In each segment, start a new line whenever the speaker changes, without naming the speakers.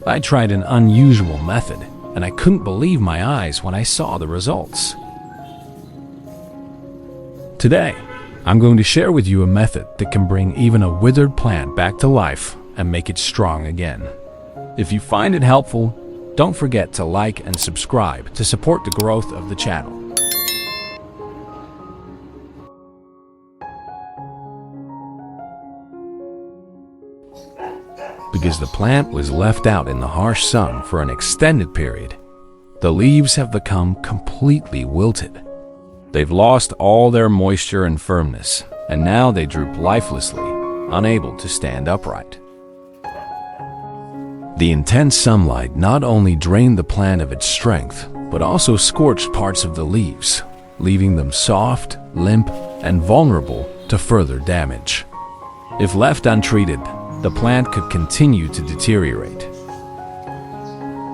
I tried an unusual method, and I couldn't believe my eyes when I saw the results. Today, I'm going to share with you a method that can bring even a withered plant back to life and make it strong again. If you find it helpful, don't forget to like and subscribe to support the growth of the channel. Because the plant was left out in the harsh sun for an extended period, the leaves have become completely wilted. They've lost all their moisture and firmness, and now they droop lifelessly, unable to stand upright. The intense sunlight not only drained the plant of its strength, but also scorched parts of the leaves, leaving them soft, limp, and vulnerable to further damage. If left untreated, the plant could continue to deteriorate.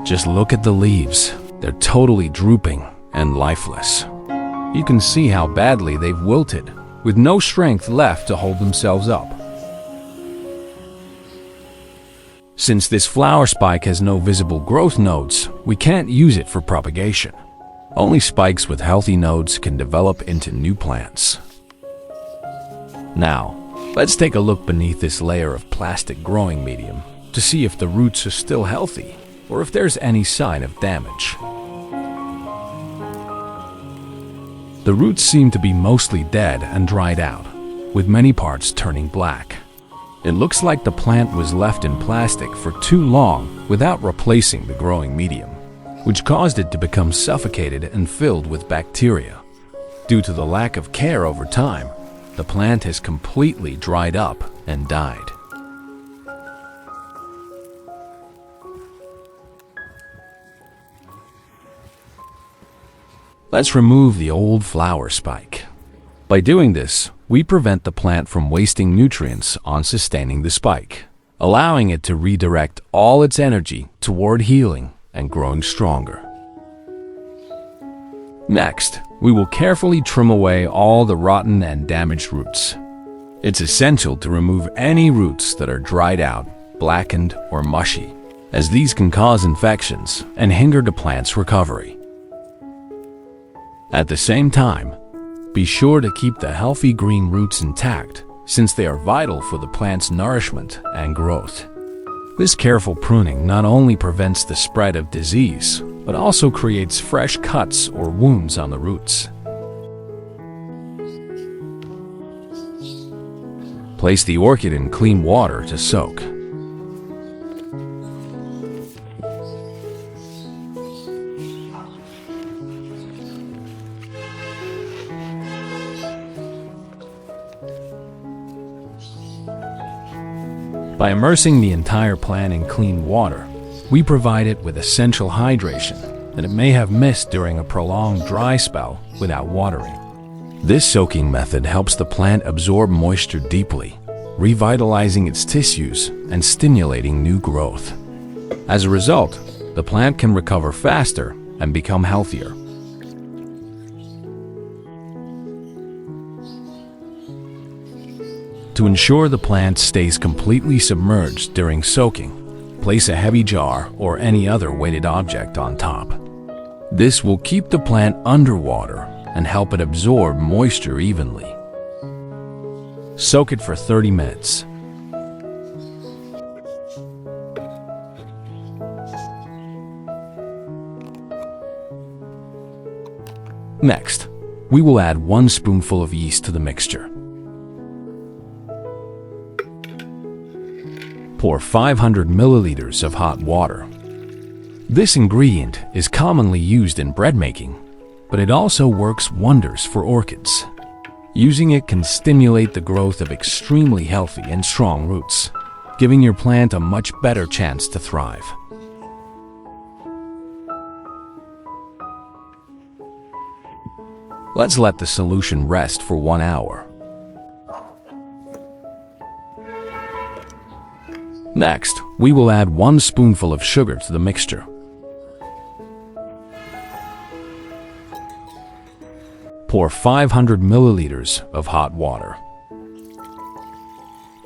Just look at the leaves. They're totally drooping and lifeless. You can see how badly they've wilted, with no strength left to hold themselves up. Since this flower spike has no visible growth nodes, we can't use it for propagation. Only spikes with healthy nodes can develop into new plants. Now, let's take a look beneath this layer of plastic growing medium to see if the roots are still healthy or if there's any sign of damage. The roots seem to be mostly dead and dried out, with many parts turning black. It looks like the plant was left in plastic for too long without replacing the growing medium, which caused it to become suffocated and filled with bacteria. Due to the lack of care over time, the plant has completely dried up and died. Let's remove the old flower spike. By doing this, we prevent the plant from wasting nutrients on sustaining the spike, allowing it to redirect all its energy toward healing and growing stronger. Next, we will carefully trim away all the rotten and damaged roots. It's essential to remove any roots that are dried out, blackened, or mushy, as these can cause infections and hinder the plant's recovery. At the same time, be sure to keep the healthy green roots intact, since they are vital for the plant's nourishment and growth. This careful pruning not only prevents the spread of disease, but also creates fresh cuts or wounds on the roots. Place the orchid in clean water to soak. By immersing the entire plant in clean water, we provide it with essential hydration that it may have missed during a prolonged dry spell without watering. This soaking method helps the plant absorb moisture deeply, revitalizing its tissues and stimulating new growth. As a result, the plant can recover faster and become healthier. To ensure the plant stays completely submerged during soaking, place a heavy jar or any other weighted object on top. This will keep the plant underwater and help it absorb moisture evenly. Soak it for 30 minutes. Next, we will add 1 spoonful of yeast to the mixture. Pour 500 milliliters of hot water. This ingredient is commonly used in bread making, but it also works wonders for orchids. Using it can stimulate the growth of extremely healthy and strong roots, giving your plant a much better chance to thrive. Let's let the solution rest for 1 hour. Next, we will add 1 spoonful of sugar to the mixture. Pour 500 milliliters of hot water.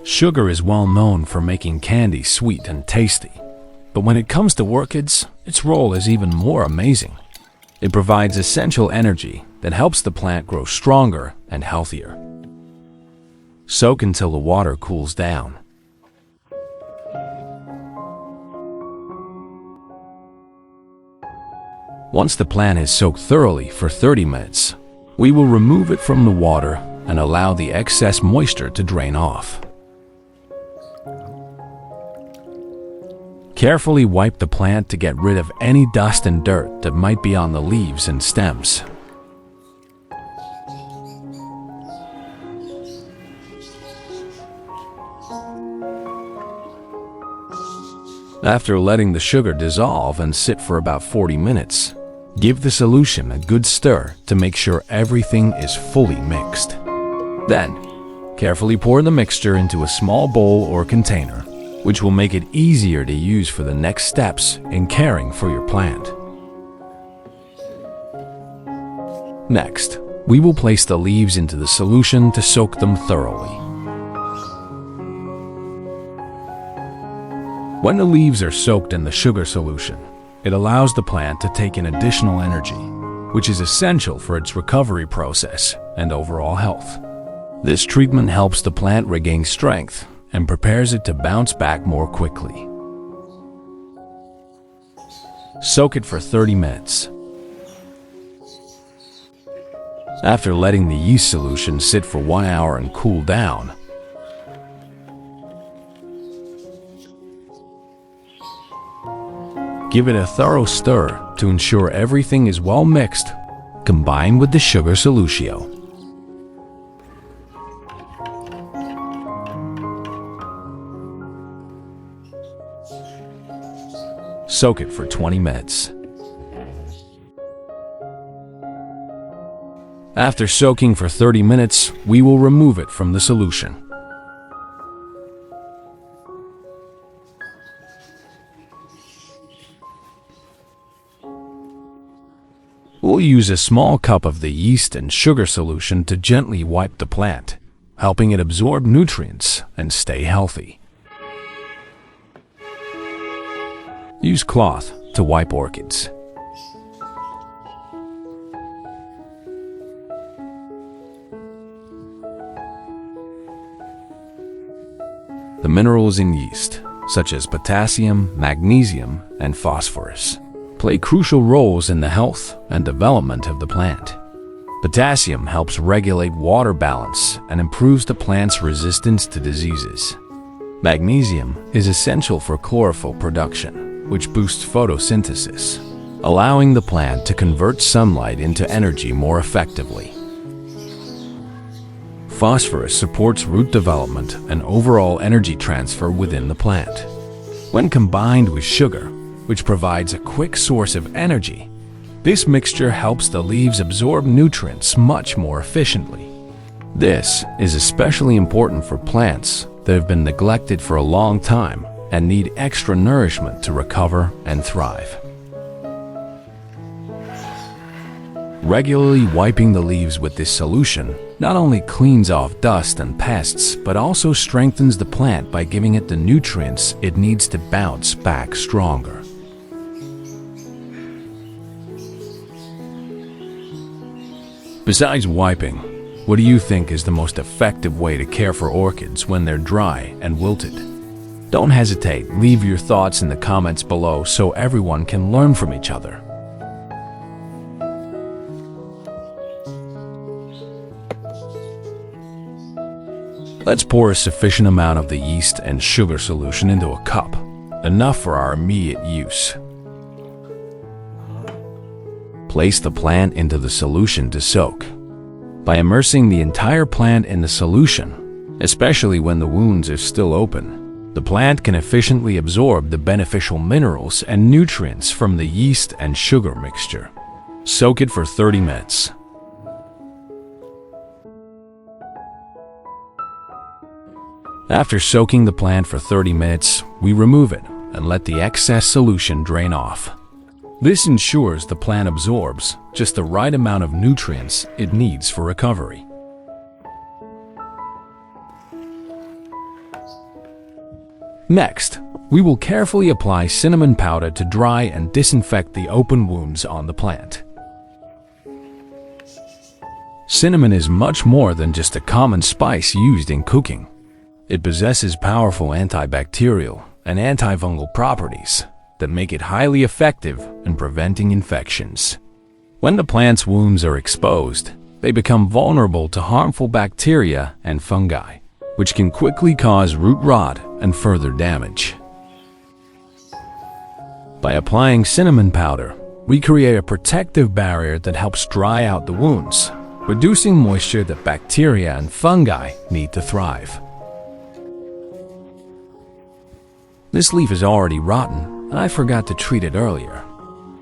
Sugar is well known for making candy sweet and tasty, But when it comes to orchids, its role is even more amazing. It provides essential energy that helps the plant grow stronger and healthier. Soak until the water cools down. Once the plant is soaked thoroughly for 30 minutes, we will remove it from the water and allow the excess moisture to drain off. Carefully wipe the plant to get rid of any dust and dirt that might be on the leaves and stems. After letting the sugar dissolve and sit for about 40 minutes, give the solution a good stir to make sure everything is fully mixed. Then, carefully pour the mixture into a small bowl or container, which will make it easier to use for the next steps in caring for your plant. Next, we will place the leaves into the solution to soak them thoroughly. When the leaves are soaked in the sugar solution, it allows the plant to take in additional energy, which is essential for its recovery process and overall health. This treatment helps the plant regain strength and prepares it to bounce back more quickly. Soak it for 30 minutes. After letting the yeast solution sit for 1 hour and cool down, give it a thorough stir to ensure everything is well mixed. Combine with the sugar solution. Soak it for 20 minutes. After soaking for 30 minutes, we will remove it from the solution. We'll use a small cup of the yeast and sugar solution to gently wipe the plant, helping it absorb nutrients and stay healthy. Use cloth to wipe orchids. The minerals in yeast, such as potassium, magnesium, and phosphorus, play crucial roles in the health and development of the plant. Potassium helps regulate water balance and improves the plant's resistance to diseases. Magnesium is essential for chlorophyll production, which boosts photosynthesis, allowing the plant to convert sunlight into energy more effectively. Phosphorus supports root development and overall energy transfer within the plant. When combined with sugar, which provides a quick source of energy, this mixture helps the leaves absorb nutrients much more efficiently. This is especially important for plants that have been neglected for a long time and need extra nourishment to recover and thrive. Regularly wiping the leaves with this solution not only cleans off dust and pests, but also strengthens the plant by giving it the nutrients it needs to bounce back stronger. Besides wiping, what do you think is the most effective way to care for orchids when they're dry and wilted? Don't hesitate, leave your thoughts in the comments below so everyone can learn from each other. Let's pour a sufficient amount of the yeast and sugar solution into a cup, enough for our immediate use. Place the plant into the solution to soak. By immersing the entire plant in the solution, especially when the wounds are still open, the plant can efficiently absorb the beneficial minerals and nutrients from the yeast and sugar mixture. Soak it for 30 minutes. After soaking the plant for 30 minutes, we remove it and let the excess solution drain off. This ensures the plant absorbs just the right amount of nutrients it needs for recovery. Next, we will carefully apply cinnamon powder to dry and disinfect the open wounds on the plant. Cinnamon is much more than just a common spice used in cooking. It possesses powerful antibacterial and antifungal properties that make it highly effective in preventing infections. When the plant's wounds are exposed, they become vulnerable to harmful bacteria and fungi, which can quickly cause root rot and further damage. By applying cinnamon powder, we create a protective barrier that helps dry out the wounds, reducing moisture that bacteria and fungi need to thrive. This leaf is already rotten, and I forgot to treat it earlier.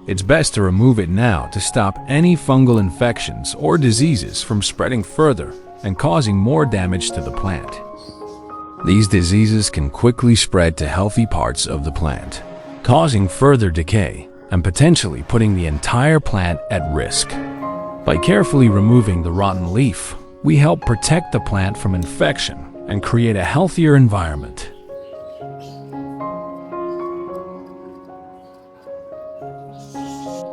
It's best to remove it now to stop any fungal infections or diseases from spreading further and causing more damage to the plant. These diseases can quickly spread to healthy parts of the plant, causing further decay and potentially putting the entire plant at risk. By carefully removing the rotten leaf, we help protect the plant from infection and create a healthier environment.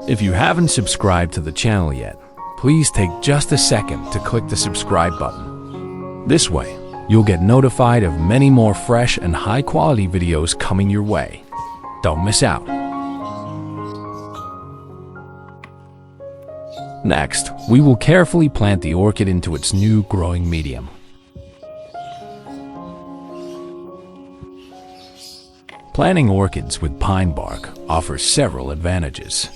If you haven't subscribed to the channel yet, please take just a second to click the subscribe button. This way, you'll get notified of many more fresh and high-quality videos coming your way. Don't miss out. Next, we will carefully plant the orchid into its new growing medium. Planting orchids with pine bark offers several advantages.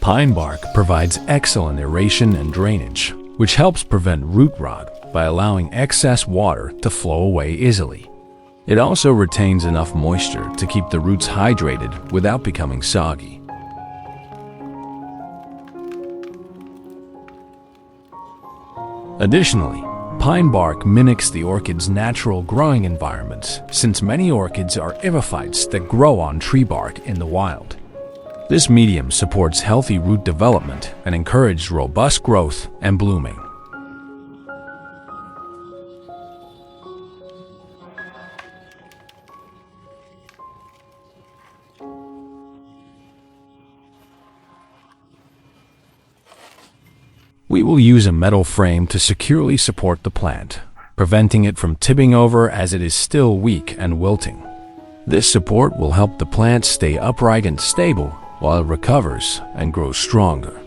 Pine bark provides excellent aeration and drainage, which helps prevent root rot by allowing excess water to flow away easily. It also retains enough moisture to keep the roots hydrated without becoming soggy. Additionally, pine bark mimics the orchid's natural growing environment, since many orchids are epiphytes that grow on tree bark in the wild. This medium supports healthy root development and encourages robust growth and blooming. We will use a metal frame to securely support the plant, preventing it from tipping over as it is still weak and wilting. This support will help the plant stay upright and stable while it recovers and grows stronger.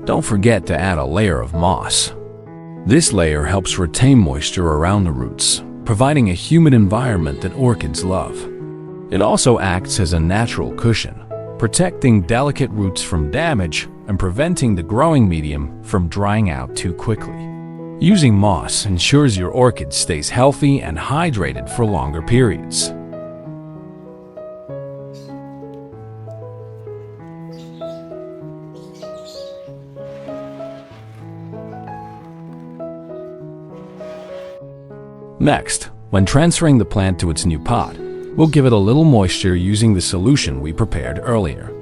Don't forget to add a layer of moss. This layer helps retain moisture around the roots, providing a humid environment that orchids love. It also acts as a natural cushion, protecting delicate roots from damage and preventing the growing medium from drying out too quickly. Using moss ensures your orchid stays healthy and hydrated for longer periods. Next, when transferring the plant to its new pot, we'll give it a little moisture using the solution we prepared earlier.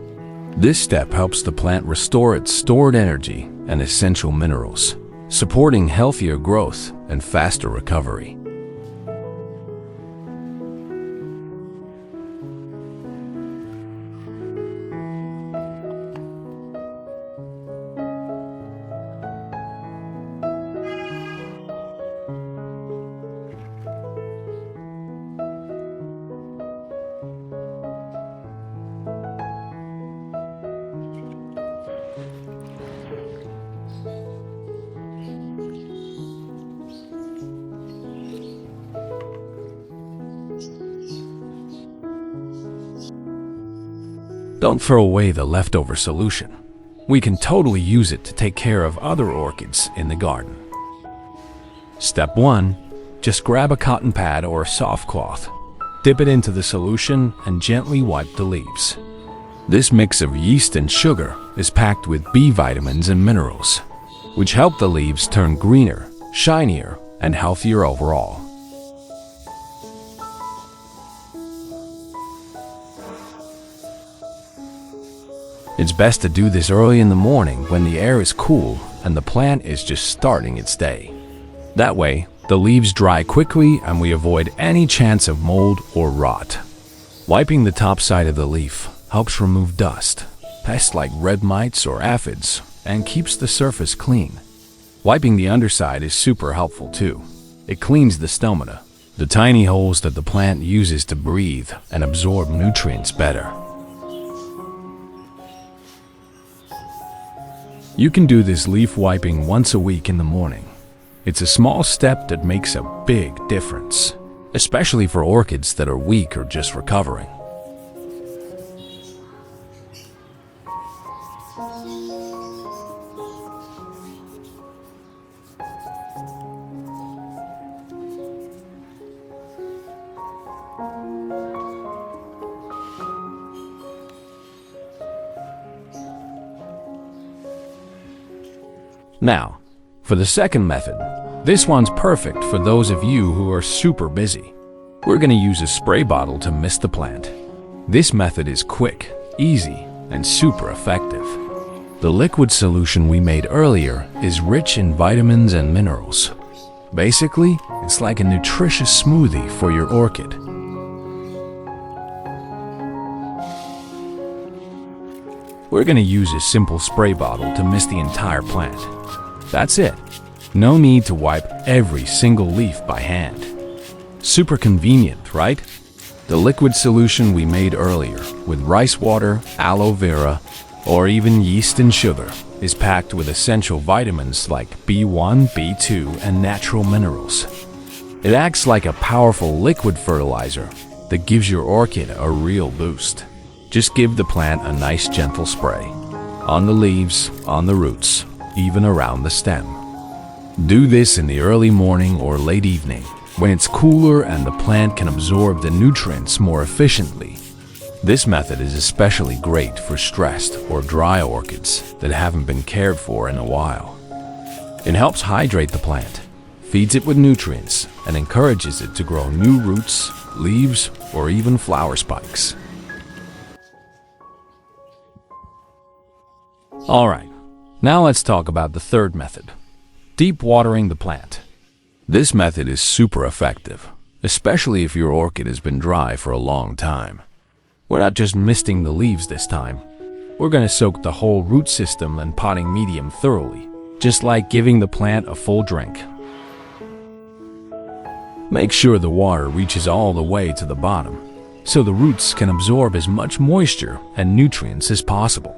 This step helps the plant restore its stored energy and essential minerals, supporting healthier growth and faster recovery. Don't throw away the leftover solution. We can totally use it to take care of other orchids in the garden. Step 1. Just grab a cotton pad or a soft cloth. Dip it into the solution and gently wipe the leaves. This mix of yeast and sugar is packed with B vitamins and minerals, which help the leaves turn greener, shinier, and healthier overall. It's best to do this early in the morning when the air is cool and the plant is just starting its day. That way, the leaves dry quickly and we avoid any chance of mold or rot. Wiping the top side of the leaf helps remove dust, pests like red mites or aphids, and keeps the surface clean. Wiping the underside is super helpful too. It cleans the stomata, the tiny holes that the plant uses to breathe and absorb nutrients better. You can do this leaf wiping once a week in the morning. It's a small step that makes a big difference, especially for orchids that are weak or just recovering. Now, for the second method, this one's perfect for those of you who are super busy. We're going to use a spray bottle to mist the plant. This method is quick, easy, and super effective. The liquid solution we made earlier is rich in vitamins and minerals. Basically, it's like a nutritious smoothie for your orchid. We're going to use a simple spray bottle to mist the entire plant. That's it. No need to wipe every single leaf by hand. Super convenient, right? The liquid solution we made earlier with rice water, aloe vera, or even yeast and sugar is packed with essential vitamins like B1, B2, and natural minerals. It acts like a powerful liquid fertilizer that gives your orchid a real boost. Just give the plant a nice gentle spray. On the leaves, on the roots, even around the stem. Do this in the early morning or late evening when it's cooler and the plant can absorb the nutrients more efficiently. This method is especially great for stressed or dry orchids that haven't been cared for in a while. It helps hydrate the plant, feeds it with nutrients, and encourages it to grow new roots, leaves, or even flower spikes. Alright, now let's talk about the third method, deep watering the plant. This method is super effective, especially if your orchid has been dry for a long time. We're not just misting the leaves this time. We're going to soak the whole root system and potting medium thoroughly, just like giving the plant a full drink. Make sure the water reaches all the way to the bottom, so the roots can absorb as much moisture and nutrients as possible.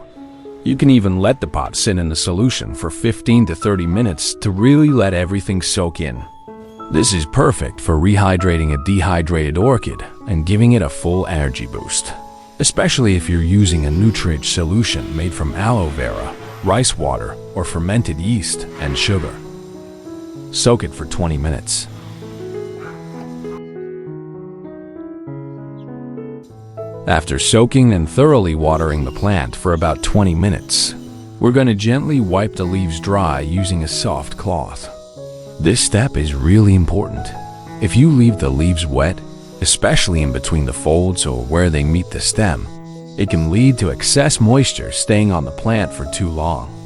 You can even let the pot sit in the solution for 15 to 30 minutes to really let everything soak in. This is perfect for rehydrating a dehydrated orchid and giving it a full energy boost, especially if you're using a nutrient solution made from aloe vera, rice water, or fermented yeast and sugar. Soak it for 20 minutes. After soaking and thoroughly watering the plant for about 20 minutes, we're going to gently wipe the leaves dry using a soft cloth. This step is really important. If you leave the leaves wet, especially in between the folds or where they meet the stem, it can lead to excess moisture staying on the plant for too long.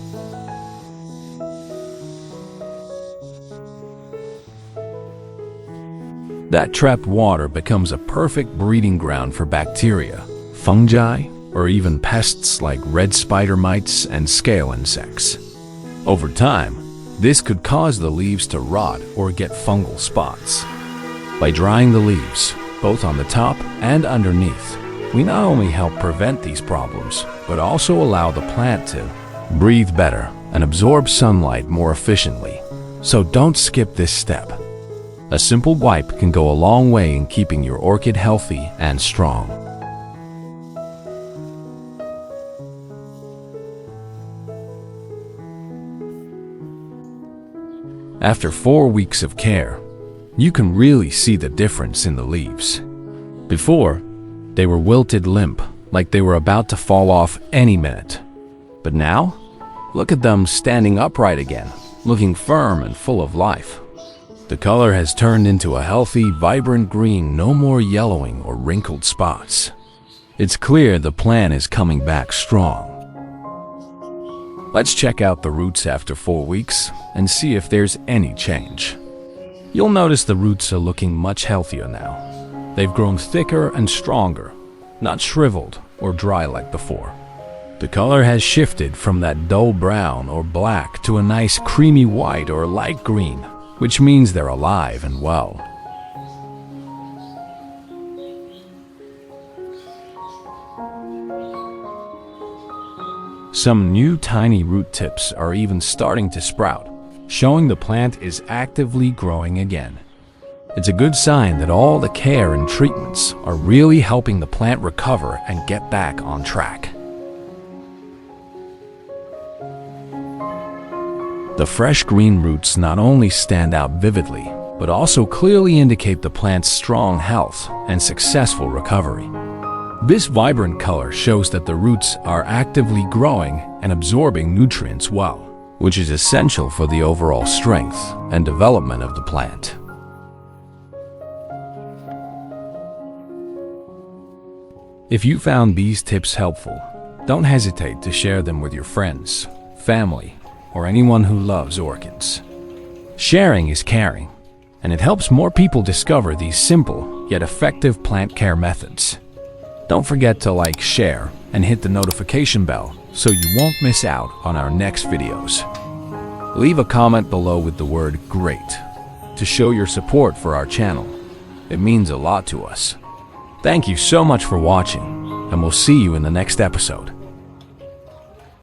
That trapped water becomes a perfect breeding ground for bacteria, fungi, or even pests like red spider mites and scale insects. Over time, this could cause the leaves to rot or get fungal spots. By drying the leaves, both on the top and underneath, we not only help prevent these problems, but also allow the plant to breathe better and absorb sunlight more efficiently. So don't skip this step. A simple wipe can go a long way in keeping your orchid healthy and strong. After 4 weeks of care, you can really see the difference in the leaves. Before, they were wilted limp, like they were about to fall off any minute. But now, look at them standing upright again, looking firm and full of life. The color has turned into a healthy, vibrant green, no more yellowing or wrinkled spots. It's clear the plant is coming back strong. Let's check out the roots after 4 weeks and see if there's any change. You'll notice the roots are looking much healthier now. They've grown thicker and stronger, not shriveled or dry like before. The color has shifted from that dull brown or black to a nice creamy white or light green, which means they're alive and well. Some new tiny root tips are even starting to sprout, showing the plant is actively growing again. It's a good sign that all the care and treatments are really helping the plant recover and get back on track. The fresh green roots not only stand out vividly, but also clearly indicate the plant's strong health and successful recovery. This vibrant color shows that the roots are actively growing and absorbing nutrients well, which is essential for the overall strength and development of the plant. If you found these tips helpful, don't hesitate to share them with your friends, family, or anyone who loves orchids. Sharing is caring, and it helps more people discover these simple yet effective plant care methods. Don't forget to like, share, and hit the notification bell so you won't miss out on our next videos. Leave a comment below with the word GREAT to show your support for our channel. It means a lot to us. Thank you so much for watching, and we'll see you in the next episode.